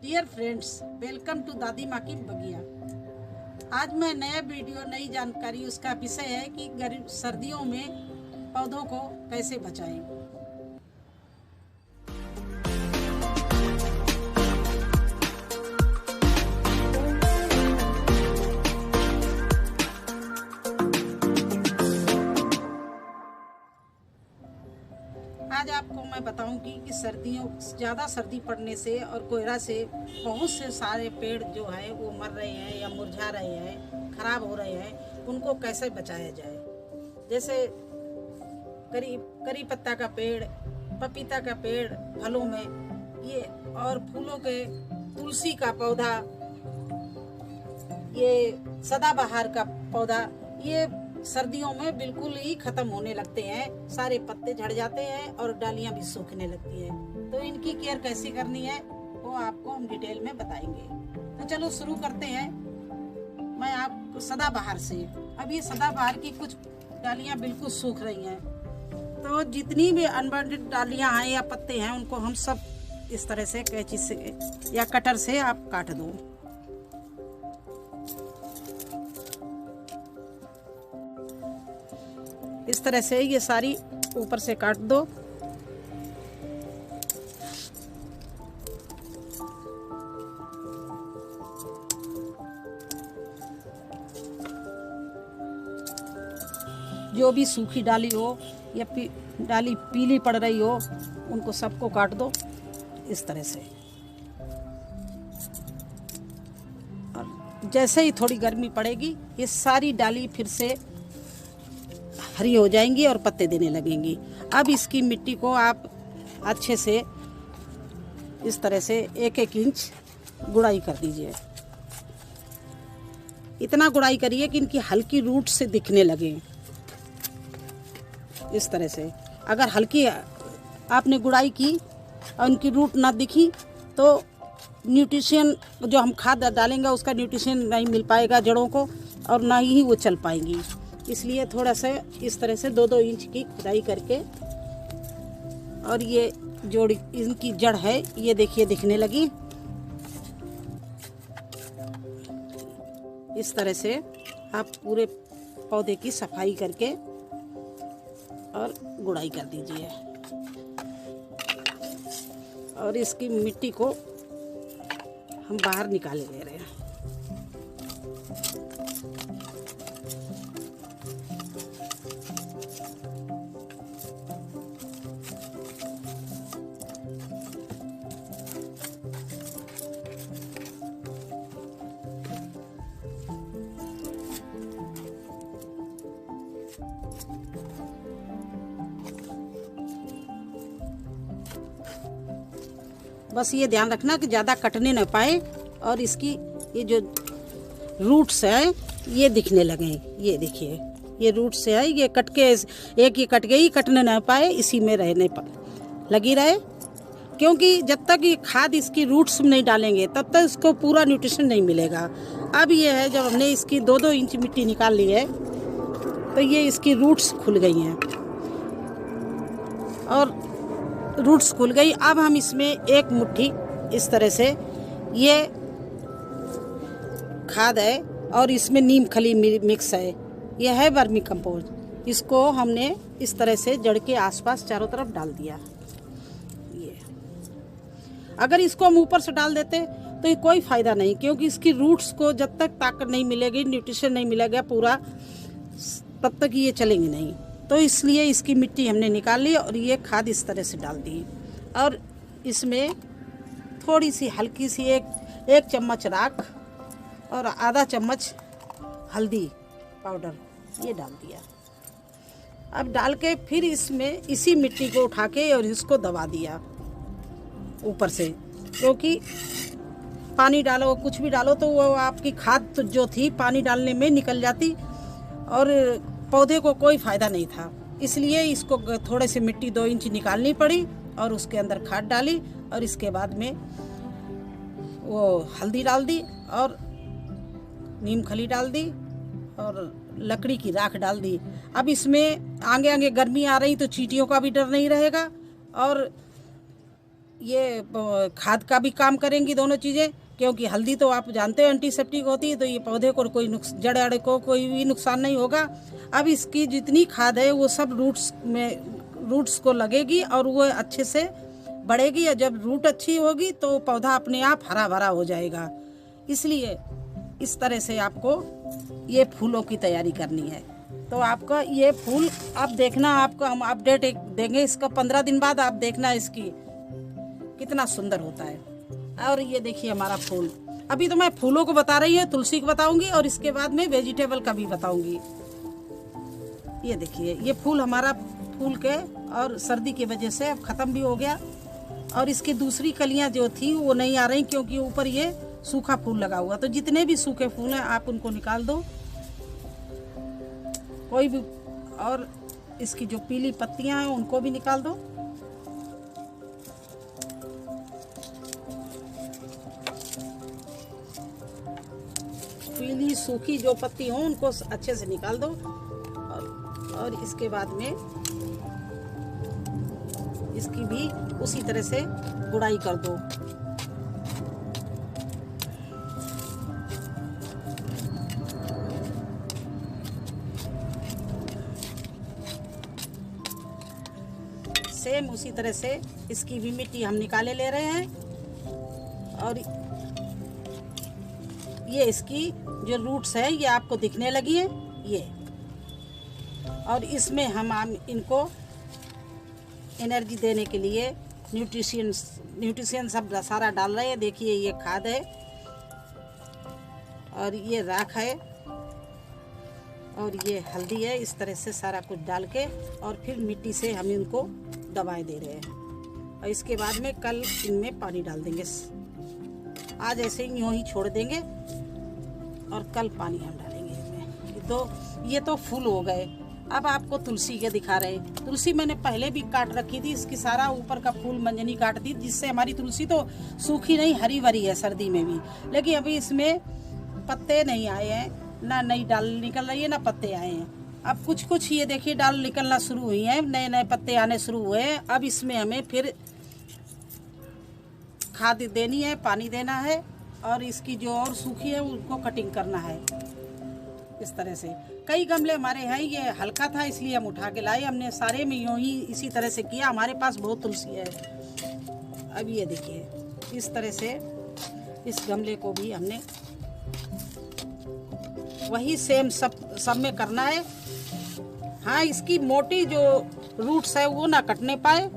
Dear friends, welcome to दादी माँ की बगिया। आज मैं नया वीडियो नई जानकारी, उसका विषय है कि गर्म सर्दियों में पौधों को कैसे बचाएं। आज आपको मैं बताऊंगी कि ज़्यादा सर्दी पड़ने से और कोहरा से बहुत से सारे पेड़ जो है वो मर रहे हैं या मुरझा रहे हैं, खराब हो रहे हैं। उनको कैसे बचाया जाए। जैसे करी पत्ता का पेड़, पपीता का पेड़ फलों में, ये और फूलों के तुलसी का पौधा, ये सदाबहार का पौधा, ये सर्दियों में बिल्कुल ही खत्म होने लगते हैं। सारे पत्ते झड़ जाते हैं और डालियां भी सूखने लगती हैं। तो इनकी केयर कैसे करनी है वो आपको हम डिटेल में बताएंगे। तो चलो शुरू करते हैं। मैं आपको सदाबहार से, अब ये सदाबहार की कुछ डालियां बिल्कुल सूख रही हैं, तो जितनी भी अनवांटेड डालियां हैं या पत्ते हैं उनको हम सब इस तरह से कैंची से या कटर से आप काट दो। इस तरह से ये सारी ऊपर से काट दो। जो भी सूखी डाली हो या डाली पीली पड़ रही हो उनको सबको काट दो इस तरह से। और जैसे ही थोड़ी गर्मी पड़ेगी ये सारी डाली फिर से हरी हो जाएंगी और पत्ते देने लगेंगी। अब इसकी मिट्टी को आप अच्छे से इस तरह से 1-1 इंच गुड़ाई कर दीजिए। इतना गुड़ाई करिए कि इनकी हल्की रूट से दिखने लगे। इस तरह से अगर हल्की आपने गुड़ाई की और उनकी रूट ना दिखी तो न्यूट्रिशन जो हम खाद डालेंगे उसका न्यूट्रिशन नहीं मिल पाएगा जड़ों को और ना ही वो चल पाएंगी। इसलिए थोड़ा सा इस तरह से 2-2 इंच की खुदाई करके, और ये जो इनकी जड़ है ये देखिए दिखने लगी। इस तरह से आप पूरे पौधे की सफाई करके और गुड़ाई कर दीजिए। और इसकी मिट्टी को हम बाहर निकाले ले रहे हैं। बस ये ध्यान रखना कि ज़्यादा कटने न पाए और इसकी ये जो रूट्स है ये दिखने लगे। ये देखिए ये रूट्स है, ये कट के एक ये कट गई, कटने न पाए, इसी में रहने लगी रहे। क्योंकि जब तक ये खाद इसकी रूट्स में नहीं डालेंगे तब तक इसको पूरा न्यूट्रिशन नहीं मिलेगा। अब ये है जब हमने इसकी 2-2 इंच मिट्टी निकाल ली है तो ये इसकी रूट्स खुल गई हैं और रूट्स खुल गई। अब हम इसमें 1 मुट्ठी इस तरह से ये खाद है और इसमें नीम खली मिक्स है। यह है वर्मी कंपोस्ट। इसको हमने इस तरह से जड़ के आसपास चारों तरफ डाल दिया। ये अगर इसको हम ऊपर से डाल देते तो ये कोई फ़ायदा नहीं, क्योंकि इसकी रूट्स को जब तक ताकत नहीं मिलेगी, न्यूट्रिशन नहीं मिलेगा पूरा, तब तक ये चलेंगे नहीं। तो इसलिए इसकी मिट्टी हमने निकाल ली और ये खाद इस तरह से डाल दी। और इसमें थोड़ी सी हल्की सी एक चम्मच राख और आधा चम्मच हल्दी पाउडर ये डाल दिया। अब डाल के फिर इसमें इसी मिट्टी को उठा के और इसको दबा दिया ऊपर से, क्योंकि पानी डालो कुछ भी डालो तो वो आपकी खाद तो जो थी पानी डालने में निकल जाती और पौधे को कोई फ़ायदा नहीं था। इसलिए इसको थोड़े से मिट्टी 2 इंच निकालनी पड़ी और उसके अंदर खाद डाली और इसके बाद में वो हल्दी डाल दी और नीम खली डाल दी और लकड़ी की राख डाल दी। अब इसमें आगे आगे गर्मी आ रही तो चींटियों का भी डर नहीं रहेगा और ये खाद का भी काम करेंगी दोनों चीज़ें, क्योंकि हल्दी तो आप जानते हो एंटीसेप्टिक होती है, तो ये पौधे को कोई जड़ अड़ को कोई भी नुकसान नहीं होगा। अब इसकी जितनी खाद है वो सब रूट्स को लगेगी और वो अच्छे से बढ़ेगी, और जब रूट अच्छी होगी तो पौधा अपने आप हरा भरा हो जाएगा। इसलिए इस तरह से आपको ये फूलों की तैयारी करनी है। तो आपका ये फूल आप देखना, आपको हम अपडेट एक देंगे इसका 15 दिन बाद, आप देखना इसकी कितना सुंदर होता है। और ये देखिए हमारा फूल, अभी तो मैं फूलों को बता रही हूँ, तुलसी को बताऊंगी और इसके बाद में वेजिटेबल का भी बताऊंगी। ये देखिए ये फूल हमारा फूल के और सर्दी की वजह से अब ख़त्म भी हो गया, और इसकी दूसरी कलियां जो थी वो नहीं आ रही क्योंकि ऊपर ये सूखा फूल लगा हुआ। तो जितने भी सूखे फूल हैं आप उनको निकाल दो, कोई भी, और इसकी जो पीली पत्तियां हैं उनको भी निकाल दो। पीली सूखी जो पत्ती हो उनको अच्छे से निकाल दो, और इसके बाद में इसकी भी उसी तरह से गुड़ाई कर दो। सेम उसी तरह से इसकी भी मिट्टी हम निकाले ले रहे हैं, और ये इसकी जो रूट्स है ये आपको दिखने लगी है ये, और इसमें हम इनको एनर्जी देने के लिए न्यूट्रिशन सब सारा डाल रहे हैं। देखिए ये खाद है और ये राख है और ये हल्दी है, इस तरह से सारा कुछ डाल के और फिर मिट्टी से हम इनको दबाए दे रहे हैं। और इसके बाद में कल इनमें पानी डाल देंगे। आज ऐसे ही यूँ ही छोड़ देंगे और कल पानी हम डालेंगे इसमें। तो ये तो फूल हो गए। अब आपको तुलसी के दिखा रहे हैं। तुलसी मैंने पहले भी काट रखी थी, इसकी सारा ऊपर का फूल मंजनी काट दी, जिससे हमारी तुलसी तो सूखी नहीं हरी भरी है सर्दी में भी। लेकिन अभी इसमें पत्ते नहीं आए हैं, ना नई डाल निकल रही है ना पत्ते आए हैं। अब कुछ कुछ ये देखिए डाल निकलना शुरू हुई हैं, नए नए पत्ते आने शुरू हुए हैं। अब इसमें हमें फिर खाद देनी है, पानी देना है, और इसकी जो और सूखी है उनको कटिंग करना है इस तरह से। कई गमले हमारे हैं, ये हल्का था इसलिए हम उठा के लाए, हमने सारे में यूँ ही इसी तरह से किया। हमारे पास बहुत तुलसी है। अब ये देखिए इस तरह से इस गमले को भी हमने वही सेम सब में करना है। हाँ, इसकी मोटी जो रूट्स है वो ना कटने पाए,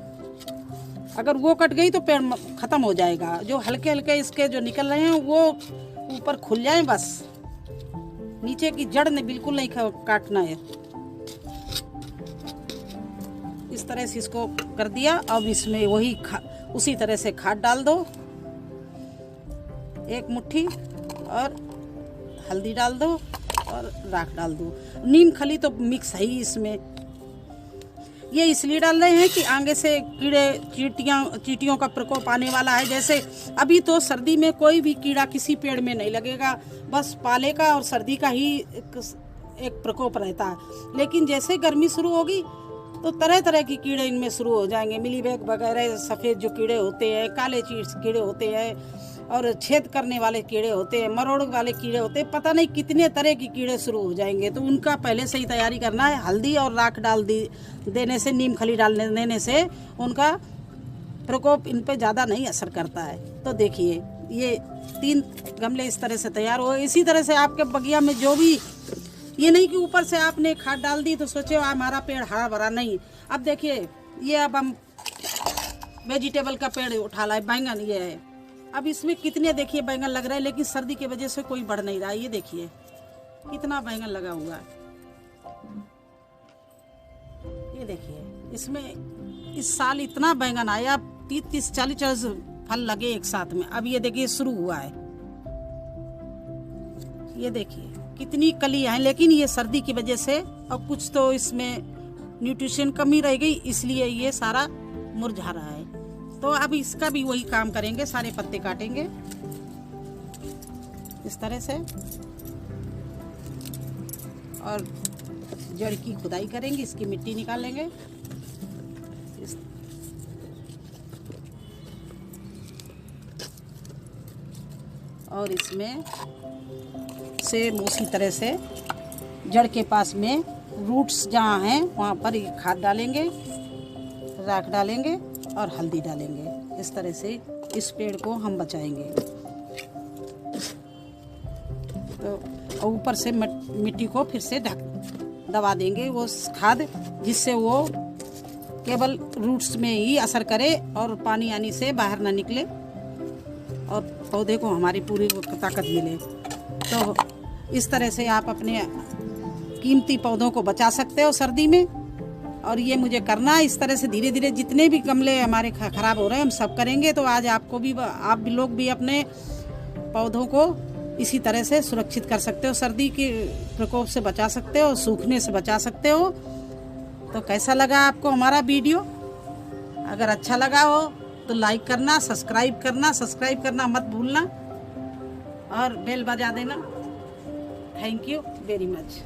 अगर वो कट गई तो पेड़ खत्म हो जाएगा। जो हल्के हल्के इसके जो निकल रहे हैं वो ऊपर खुल जाए बस, नीचे की जड़ ने बिल्कुल नहीं काटना है। इस तरह से इसको कर दिया। अब इसमें वही उसी तरह से खाद डाल दो, एक मुट्ठी, और हल्दी डाल दो और राख डाल दो। नीम खली तो मिक्स है ही इसमें। ये इसलिए डाल रहे हैं कि आगे से कीड़े चींटियों का प्रकोप आने वाला है। जैसे अभी तो सर्दी में कोई भी कीड़ा किसी पेड़ में नहीं लगेगा, बस पाले का और सर्दी का ही एक प्रकोप रहता है। लेकिन जैसे गर्मी शुरू होगी तो तरह तरह के कीड़े इनमें शुरू हो जाएंगे। मिलीबग वगैरह सफ़ेद जो कीड़े होते हैं, काले कीड़े होते हैं, और छेद करने वाले कीड़े होते हैं, मरोड़ वाले कीड़े होते हैं, पता नहीं कितने तरह के कीड़े शुरू हो जाएंगे। तो उनका पहले से ही तैयारी करना है। हल्दी और राख डाल देने से, नीम खली डाल देने से उनका प्रकोप इन पे ज़्यादा नहीं असर करता है। तो देखिए ये 3 गमले इस तरह से तैयार हो। इसी तरह से आपके बगिया में जो भी, ये नहीं कि ऊपर से आपने खाद डाल दी तो सोचे हमारा पेड़ हरा भरा नहीं। अब देखिए ये अब हम वेजिटेबल का पेड़ उठा लाए, बैंगन ये है। अब इसमें कितने देखिए बैंगन लग रहे हैं, लेकिन सर्दी की वजह से कोई बढ़ नहीं रहा है। ये देखिए कितना बैंगन लगा हुआ है। ये देखिए इसमें इस साल इतना बैंगन आया, 30-40 फल लगे एक साथ में। अब ये देखिए शुरू हुआ है। ये देखिए कितनी कली है, लेकिन ये सर्दी की वजह से और कुछ तो इसमें न्यूट्रिशन कमी रह गई, इसलिए ये सारा मुरझा रहा है। तो अब इसका भी वही काम करेंगे, सारे पत्ते काटेंगे इस तरह से और जड़ की खुदाई करेंगे, इसकी मिट्टी निकालेंगे। और इसमें सेम उसी तरह से जड़ के पास में रूट्स जहाँ हैं वहाँ पर ये खाद डालेंगे, राख डालेंगे और हल्दी डालेंगे। इस तरह से इस पेड़ को हम बचाएंगे। तो ऊपर से मिट्टी को फिर से दबा देंगे वो खाद, जिससे वो केवल रूट्स में ही असर करे और पानी आने से बाहर ना निकले और पौधे को हमारी पूरी ताकत मिले। तो इस तरह से आप अपने कीमती पौधों को बचा सकते हो सर्दी में। और ये मुझे करना है इस तरह से धीरे धीरे। जितने भी गमले हमारे खराब हो रहे हैं हम सब करेंगे। तो आज आपको भी, आप भी लोग भी अपने पौधों को इसी तरह से सुरक्षित कर सकते हो, सर्दी के प्रकोप से बचा सकते हो, सूखने से बचा सकते हो। तो कैसा लगा आपको हमारा वीडियो? अगर अच्छा लगा हो तो लाइक करना, सब्सक्राइब करना मत भूलना और बेल बजा देना। Thank you very much.